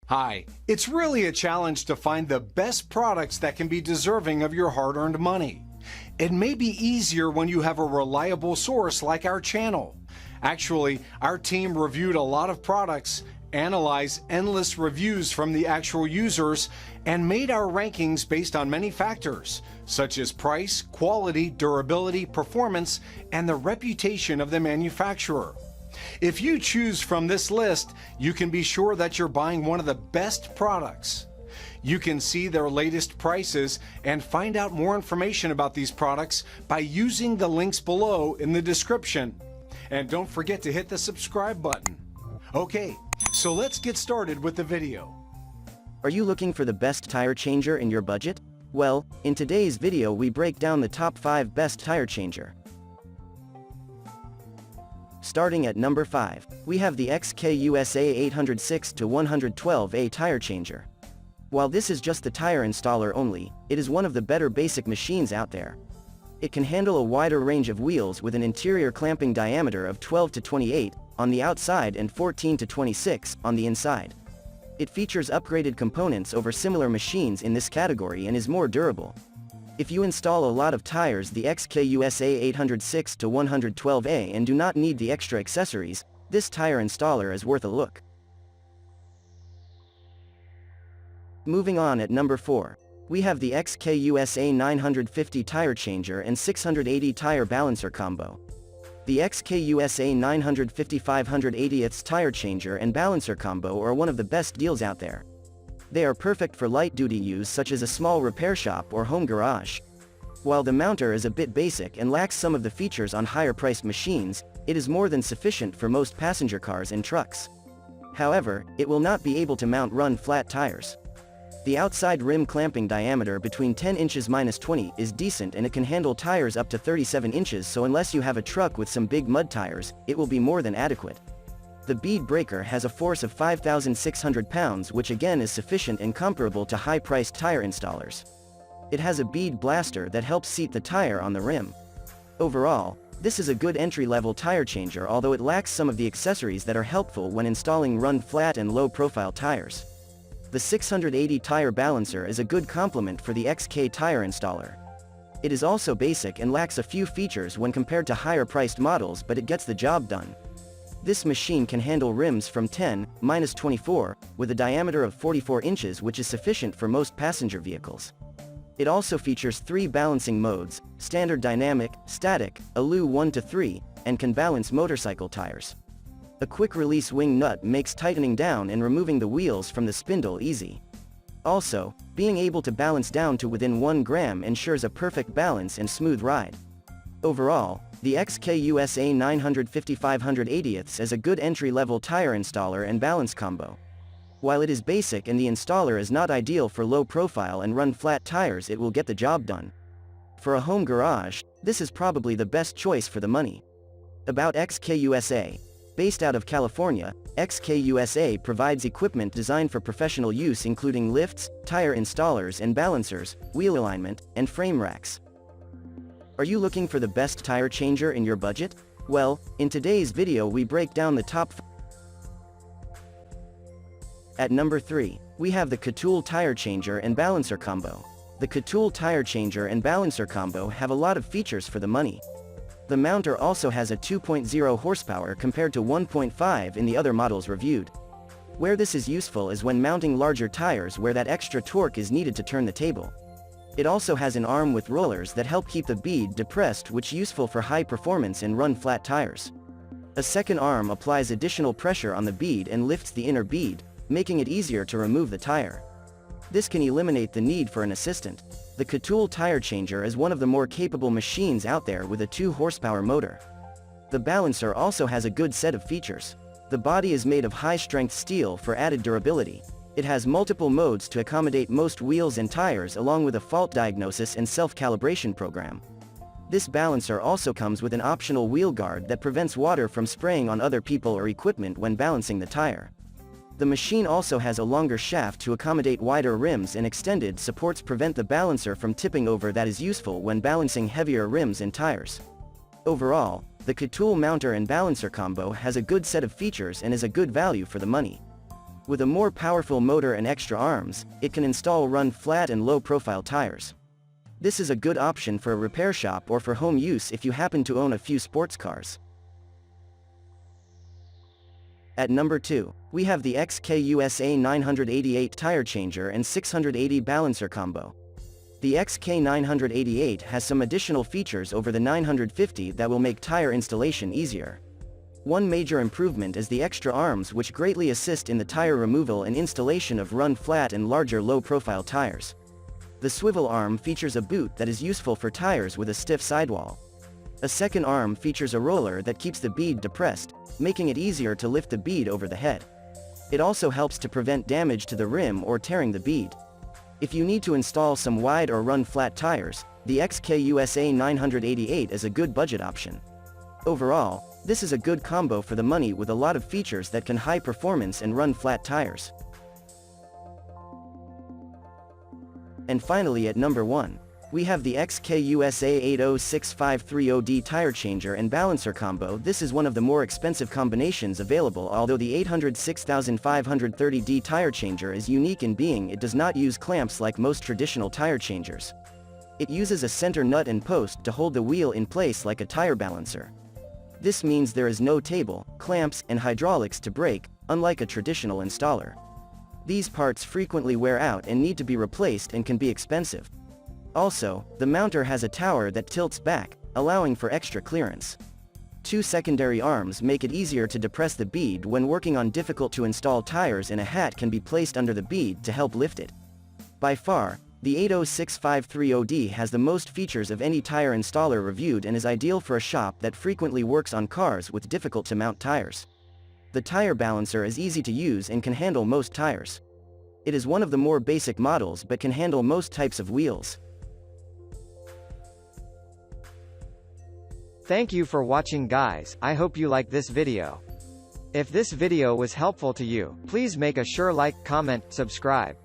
Hi, it's really a challenge to find the best products that can be deserving of your hard-earned money. It may be easier when you have a reliable source like our channel. Actually, our team reviewed a lot of products, analyzed endless reviews from the actual users, and made our rankings based on many factors, such as price, quality, durability, performance, and the reputation of the manufacturer. If you choose from this list, you can be sure that you're buying one of the best products. You can see their latest prices and find out more information about these products by using the links below in the description. And don't forget to hit the subscribe button. Okay, so let's get started with the video. Are you looking for the best tire changer in your budget? Well, in today's video we break down the top 5 best tire changer. Starting at number 5, we have the XKUSA 806-112A tire changer. While this is just the tire installer only, it is one of the better basic machines out there. It can handle a wider range of wheels with an interior clamping diameter of 12 to 28 on the outside and 14 to 26 on the inside. It features upgraded components over similar machines in this category and is more durable. If you install a lot of tires the XKUSA 806-112A and do not need the extra accessories, this tire installer is worth a look. Moving on at number 4, we have the XKUSA 950 tire changer and 680 tire balancer combo. The XKUSA 950/580 tire changer and balancer combo are one of the best deals out there. They are perfect for light-duty use such as a small repair shop or home garage. While the mounter is a bit basic and lacks some of the features on higher-priced machines, it is more than sufficient for most passenger cars and trucks. However, it will not be able to mount run-flat tires. The outside rim clamping diameter between 10 inches -20 is decent and it can handle tires up to 37 inches, so unless you have a truck with some big mud tires, it will be more than adequate. The bead breaker has a force of 5,600 pounds, which again is sufficient and comparable to high-priced tire installers. It has a bead blaster that helps seat the tire on the rim. Overall, this is a good entry-level tire changer, although it lacks some of the accessories that are helpful when installing run-flat and low-profile tires. The 680 tire balancer is a good complement for the XK tire installer. It is also basic and lacks a few features when compared to higher-priced models, but it gets the job done. This machine can handle rims from 10-24, with a diameter of 44 inches, which is sufficient for most passenger vehicles. It also features 3 balancing modes: standard dynamic, static, ALU 1 to 3, and can balance motorcycle tires. A quick-release wing nut makes tightening down and removing the wheels from the spindle easy. Also, being able to balance down to within 1 gram ensures a perfect balance and smooth ride. Overall, the XKUSA 950/580 is a good entry-level tire installer and balance combo. While it is basic and the installer is not ideal for low-profile and run-flat tires, it will get the job done. For a home garage, this is probably the best choice for the money. About XKUSA. Based out of California, XKUSA provides equipment designed for professional use, including lifts, tire installers and balancers, wheel alignment, and frame racks. Are you looking for the best tire changer in your budget? Well, in today's video we break down the top 5. At number 3, we have the Katool tire changer and balancer combo. The Katool tire changer and balancer combo have a lot of features for the money. The mounter also has a 2.0 horsepower compared to 1.5 in the other models reviewed. Where this is useful is when mounting larger tires where that extra torque is needed to turn the table. It also has an arm with rollers that help keep the bead depressed, which is useful for high performance and run-flat tires. A second arm applies additional pressure on the bead and lifts the inner bead, making it easier to remove the tire. This can eliminate the need for an assistant. The Katool tire changer is one of the more capable machines out there with a 2-horsepower motor. The balancer also has a good set of features. The body is made of high-strength steel for added durability. It has multiple modes to accommodate most wheels and tires, along with a fault diagnosis and self-calibration program. This balancer also comes with an optional wheel guard that prevents water from spraying on other people or equipment when balancing the tire. The machine also has a longer shaft to accommodate wider rims, and extended supports prevent the balancer from tipping over, that is useful when balancing heavier rims and tires. Overall, the Katool mounter and balancer combo has a good set of features and is a good value for the money. With a more powerful motor and extra arms, it can install run flat and low-profile tires. This is a good option for a repair shop or for home use if you happen to own a few sports cars. At number 2, we have the XK-USA 988 tire changer and 680 balancer combo. The XK988 has some additional features over the 950 that will make tire installation easier. One major improvement is the extra arms, which greatly assist in the tire removal and installation of run flat and larger low-profile tires. The swivel arm features a boot that is useful for tires with a stiff sidewall. A second arm features a roller that keeps the bead depressed, making it easier to lift the bead over the head. It also helps to prevent damage to the rim or tearing the bead. If you need to install some wide or run flat tires, the XK-USA 988 is a good budget option. Overall, this is a good combo for the money with a lot of features that can high performance and run flat tires. And finally, at number 1, we have the XK-USA 80653OD tire changer and balancer combo. This is one of the more expensive combinations available, although the 806,530D tire changer is unique in being it does not use clamps like most traditional tire changers. It uses a center nut and post to hold the wheel in place like a tire balancer. This means there is no table, clamps, and hydraulics to brake, unlike a traditional installer. These parts frequently wear out and need to be replaced and can be expensive. Also, the mounter has a tower that tilts back, allowing for extra clearance. Two secondary arms make it easier to depress the bead when working on difficult-to-install tires, and a hat can be placed under the bead to help lift it. By far, the 80653OD has the most features of any tire installer reviewed and is ideal for a shop that frequently works on cars with difficult-to-mount tires. The tire balancer is easy to use and can handle most tires. It is one of the more basic models but can handle most types of wheels. Thank you for watching, guys. I hope you like this video. If this video was helpful to you, please make a sure like, comment, subscribe.